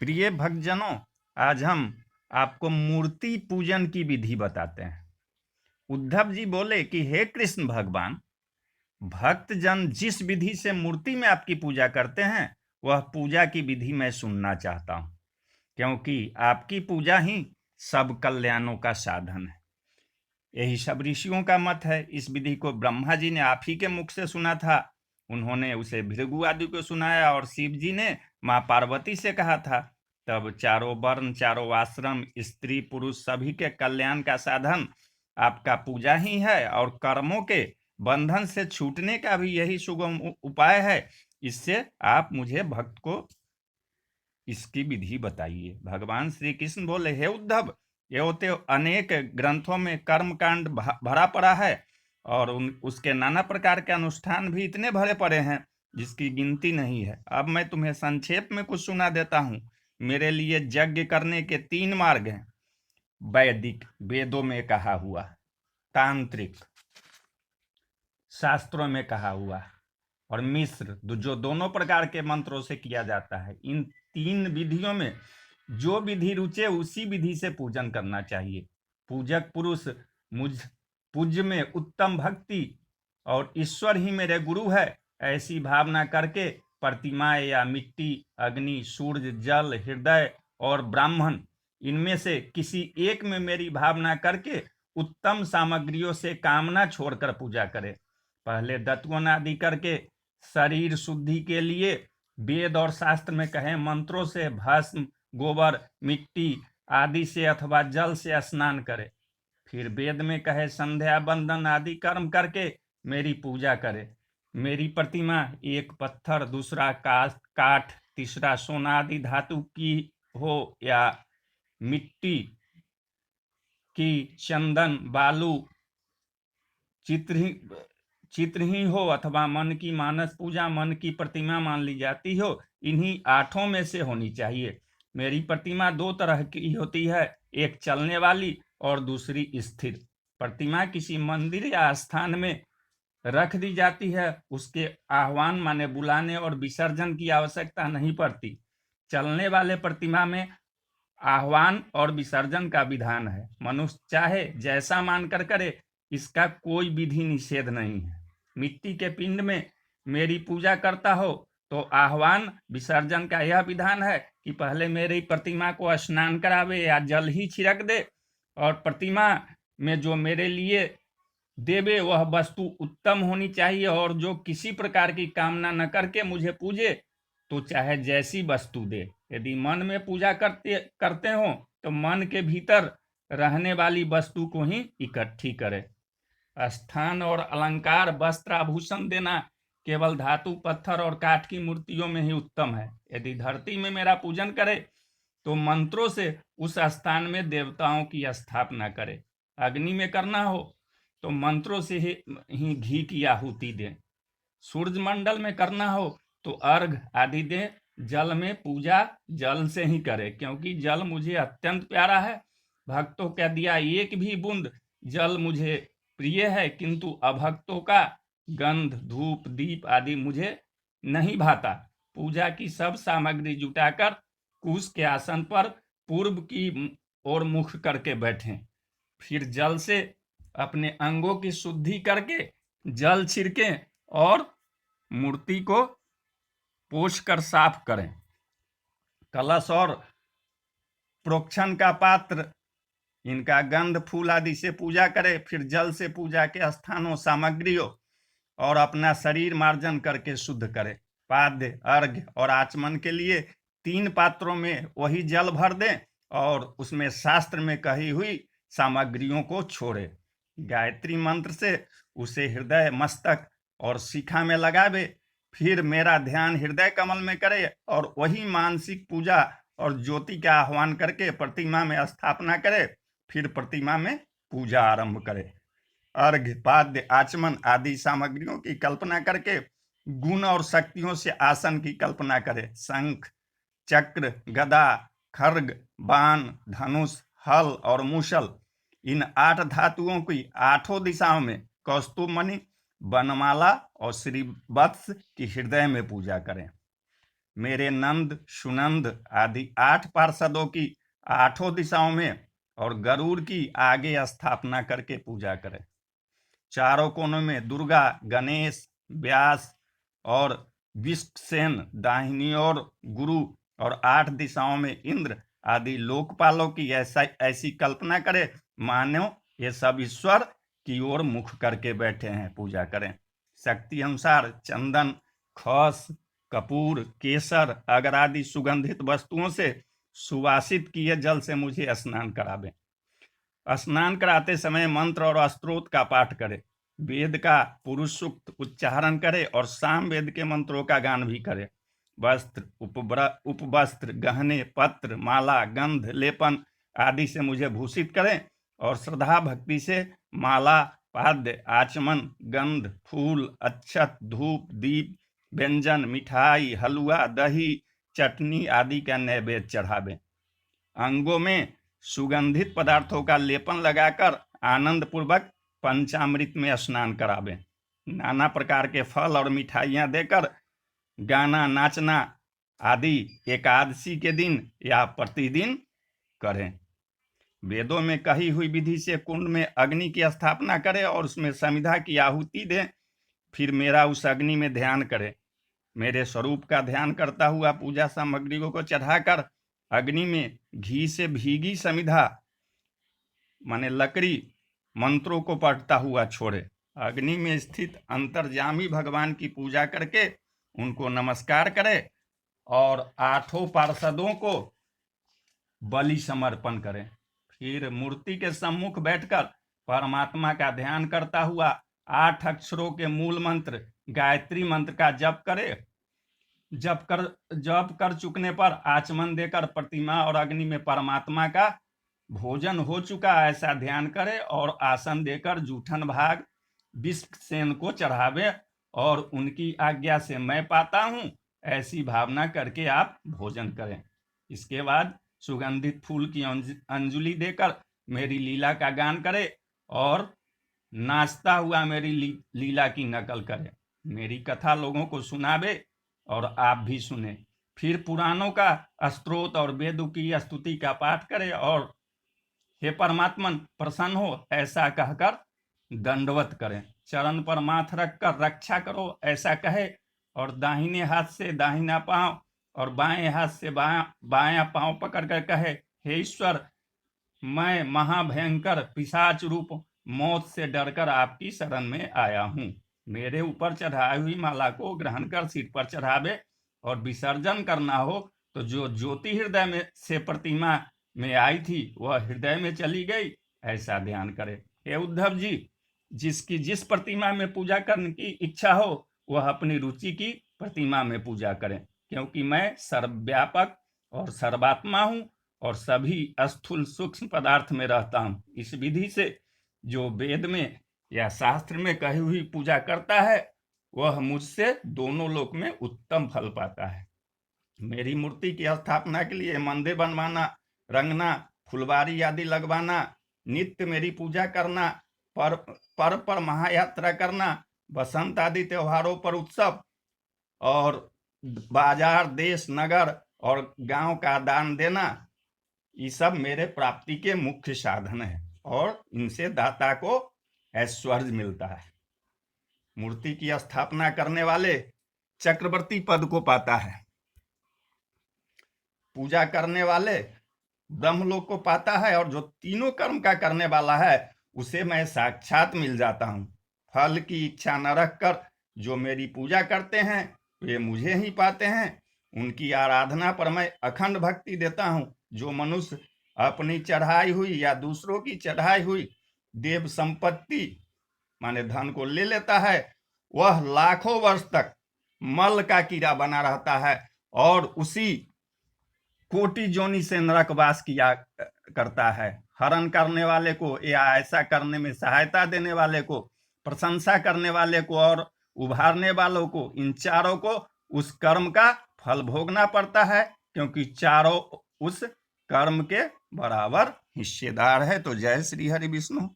प्रिय भक्तजनों, आज हम आपको मूर्ति पूजन की विधि बताते हैं। उद्धव जी बोले कि हे कृष्ण भगवान, भक्तजन जिस विधि से मूर्ति में आपकी पूजा करते हैं, वह पूजा की विधि मैं सुनना चाहता हूं, क्योंकि आपकी पूजा ही सब कल्याणों का साधन है। यही सब ऋषियों का मत है। इस विधि को ब्रह्मा जी ने आप ही के मुख से सुना था। उन्होंने उसे भृगु आदि को सुनाया और शिव जी ने माँ पार्वती से कहा था। तब चारों वर्ण, चारों आश्रम, स्त्री पुरुष सभी के कल्याण का साधन आपका पूजा ही है, और कर्मों के बंधन से छूटने का भी यही सुगम उपाय है। इससे आप मुझे भक्त को इसकी विधि बताइए। भगवान श्री कृष्ण बोले, हे उद्धव, ये तो अनेक ग्रंथों में कर्मकांड भरा पड़ा है, और उसके नाना प्रकार के अनुष्ठान भी इतने भरे पड़े हैं जिसकी गिनती नहीं है। अब मैं तुम्हें संक्षेप में कुछ सुना देता हूँ। मेरे लिए यज्ञ करने के 3 मार्ग हैं। वैदिक, वेदों में कहा हुआ, तांत्रिक, शास्त्रों में कहा हुआ, और मिश्र, जो दोनों प्रकार के मंत्रों से किया जाता है। इन 3 विधियों में जो विधि रुचे उसी विधि से पूजन करना चाहिए। पूजक पुरुष मुझ पूज्य में उत्तम भक्ति और ईश्वर ही मेरे गुरु है, ऐसी भावना करके प्रतिमाएं या मिट्टी, अग्नि, सूर्य, जल, हृदय और ब्राह्मण, इनमें से किसी एक में मेरी भावना करके उत्तम सामग्रियों से कामना छोड़कर पूजा करे। पहले दत्वन आदि करके शरीर शुद्धि के लिए वेद और शास्त्र में कहे मंत्रों से भस्म, गोबर, मिट्टी आदि से अथवा जल से स्नान करे। फिर वेद में कहे संध्या बंदन आदि कर्म करके मेरी पूजा करे। मेरी प्रतिमा एक पत्थर, दूसरा काठ, तीसरा सोना आदि धातु की हो या मिट्टी की, चंदन, बालू, चित्र ही हो, अथवा मन की मानस पूजा, मन की प्रतिमा मान ली जाती हो, इन्हीं 8 में से होनी चाहिए। मेरी प्रतिमा 2 तरह की होती है, एक चलने वाली और दूसरी स्थिर। प्रतिमा किसी मंदिर या स्थान में रख दी जाती है, उसके आह्वान माने बुलाने और विसर्जन की आवश्यकता नहीं पड़ती। चलने वाले प्रतिमा में आह्वान और विसर्जन का विधान है। मनुष्य चाहे जैसा मानकर करे, इसका कोई विधि निषेध नहीं है। मिट्टी के पिंड में मेरी पूजा करता हो तो आह्वान विसर्जन का यह विधान है कि पहले मेरी प्रतिमा को स्नान करावे या जल ही छिड़क दे, और प्रतिमा में जो मेरे लिए देवे वह वस्तु उत्तम होनी चाहिए, और जो किसी प्रकार की कामना न करके मुझे पूजे तो चाहे जैसी वस्तु दे। यदि मन में पूजा करते हो तो मन के भीतर रहने वाली वस्तु को ही इकट्ठी करे। स्थान और अलंकार, वस्त्र, आभूषण देना केवल धातु, पत्थर और काठ की मूर्तियों में ही उत्तम है। यदि धरती में मेरा पूजन करे तो मंत्रों से उस स्थान में देवताओं की स्थापना करे। अग्नि में करना हो तो मंत्रों से ही घी की आहुति दें। सूर्य मंडल में करना हो तो अर्घ आदि दें। जल में पूजा जल से ही करे, क्योंकि जल मुझे अत्यंत प्यारा है। भक्तों का दिया एक भी बूंद जल मुझे प्रिय है, किंतु अभक्तों का गंध, धूप, दीप आदि मुझे नहीं भाता। पूजा की सब सामग्री जुटाकर कुश के आसन पर पूर्व की ओर मुख करके बैठें। फिर जल से अपने अंगों की शुद्धि करके जल छिड़कें और मूर्ति को पोंछ कर साफ करें। कलश और प्रोक्षण का पात्र, इनका गंध, फूल आदि से पूजा करें। फिर जल से पूजा के स्थानों, सामग्रियों और अपना शरीर मार्जन करके शुद्ध करें। पाद्य, अर्घ्य और आचमन के लिए 3 पात्रों में वही जल भर दें और उसमें शास्त्र में कही हुई सामग्रियों को छोड़े। गायत्री मंत्र से उसे हृदय, मस्तक और शिखा में लगावे। फिर मेरा ध्यान हृदय कमल में करे और वही मानसिक पूजा और ज्योति का आह्वान करके प्रतिमा में स्थापना करे। फिर प्रतिमा में पूजा आरंभ करे। अर्घ्य, पाद्य, आचमन आदि सामग्रियों की कल्पना करके गुण और शक्तियों से आसन की कल्पना करे। शंख, चक्र, गदा, खड्ग, बाण, धनुष, हल और मूसल, इन 8 धातुओं की 8 दिशाओं में कौस्तुभ मणि, बनमाला और श्री वत्स की हृदय में पूजा करें। मेरे नंद सुनंद आदि 8 पार्षदों की 8 दिशाओं में और गरुड़ की आगे स्थापना करके पूजा करें। चारों कोनों में दुर्गा, गणेश, व्यास और विष्णुसेन दाहिनी ओर गुरु और 8 दिशाओं में इंद्र आदि लोकपालों की ऐसी कल्पना करें मानो ये सब ईश्वर की ओर मुख करके बैठे हैं। पूजा करें। शक्ति अनुसार चंदन, खस, कपूर, केसर, अगर आदि सुगंधित वस्तुओं से सुवासित किए जल से मुझे स्नान करावें। स्नान कराते समय मंत्र और स्तोत्र का पाठ करें। वेद का पुरुष सूक्त उच्चारण करे और साम वेद के मंत्रों का गान भी करे। वस्त्र, उपवस्त्र, गहने, पत्र, माला, गंध, लेपन आदि से मुझे भूषित करें और श्रद्धा भक्ति से माला, पाद्य, आचमन, गंध, फूल, अक्षत, धूप, दीप, व्यंजन, मिठाई, हलवा, दही, चटनी आदि का नैवेद्य चढ़ावें। अंगों में सुगंधित पदार्थों का लेपन लगाकर आनंद पूर्वक पंचामृत में स्नान करावें। नाना प्रकार के फल और मिठाइयां देकर गाना, नाचना आदि एकादशी के दिन या प्रतिदिन करें। वेदों में कही हुई विधि से कुंड में अग्नि की स्थापना करें और उसमें समिधा की आहुति दें। फिर मेरा उस अग्नि में ध्यान करें। मेरे स्वरूप का ध्यान करता हुआ पूजा सामग्रियों को चढ़ाकर अग्नि में घी से भीगी समिधा माने लकड़ी मंत्रों को पढ़ता हुआ छोड़े। अग्नि में स्थित अंतर्यामी भगवान की पूजा करके उनको नमस्कार करे और 8 पार्षदों को बलि समर्पण करें। फिर मूर्ति के सम्मुख बैठकर परमात्मा का ध्यान करता हुआ 8 अक्षरों के मूल मंत्र गायत्री मंत्र का जप करे। जप कर चुकने पर आचमन देकर प्रतिमा और अग्नि में परमात्मा का भोजन हो चुका ऐसा ध्यान करे और आसन देकर जूठन भाग विष्णुसेन को चढ़ावे और उनकी आज्ञा से मैं पाता हूं ऐसी भावना करके आप भोजन करें। इसके बाद सुगंधित फूल की अंजलि देकर मेरी लीला का गान करे और नाचता हुआ मेरी लीला की नकल करे। मेरी कथा लोगों को सुनावे और आप भी सुने। फिर पुराणों का स्तोत्र और वेद की स्तुति का पाठ करे और हे परमात्मन प्रसन्न हो ऐसा कहकर दंडवत करें। चरण पर माथ रखकर रक्षा करो ऐसा कहे और दाहिने हाथ से दाहिना पांव और बाएं हाथ से बायां पांव पकड़कर कहे, हे ईश्वर, मैं महाभयंकर पिशाच रूप मौत से डरकर आपकी शरण में आया हूं। मेरे ऊपर चढ़ाई हुई माला को ग्रहण कर सिर पर चढ़ावे और विसर्जन करना हो तो जो ज्योति हृदय में से प्रतिमा में आई थी वह हृदय में चली गई ऐसा ध्यान करे। हे उद्धव जी, जिसकी जिस प्रतिमा में पूजा करने की इच्छा हो वह अपनी रुचि की प्रतिमा में पूजा करें, क्योंकि मैं सर्वव्यापक और सर्वात्मा हूं और सभी स्थूल सूक्ष्म पदार्थ में रहता हूं। इस विधि से जो वेद में या शास्त्र में कही हुई पूजा करता है वह मुझसे दोनों लोक में उत्तम फल पाता है। मेरी मूर्ति की स्थापना के लिए मंदिर बनवाना, रंगना, फुलवारी आदि लगवाना, नित्य मेरी पूजा करना, पर महायात्रा करना, बसंत आदि त्योहारों पर उत्सव और बाजार, देश, नगर और गांव का दान देना, ये सब मेरे प्राप्ति के मुख्य साधन है और इनसे दाता को ऐश्वर्य मिलता है। मूर्ति की स्थापना करने वाले चक्रवर्ती पद को पाता है। पूजा करने वाले ब्रह्मलोक को पाता है और जो तीनों कर्म का करने वाला है उसे मैं साक्षात मिल जाता हूं। फल की इच्छा न रखकर जो मेरी पूजा करते हैं वे मुझे ही पाते हैं। उनकी आराधना पर मैं अखंड भक्ति देता हूं। जो मनुष्य अपनी चढ़ाई हुई या दूसरों की चढ़ाई हुई देव संपत्ति माने धन को ले लेता है वह लाखों वर्ष तक मल का कीड़ा बना रहता है और उसी कोटि जोनि से नरकवास किया करता है। हरण करने वाले को या ऐसा करने में सहायता देने वाले को, प्रशंसा करने वाले को और उभारने वालों को, इन चारों को उस कर्म का फल भोगना पड़ता है, क्योंकि चारों उस कर्म के बराबर हिस्सेदार है। तो जय श्री हरि विष्णु।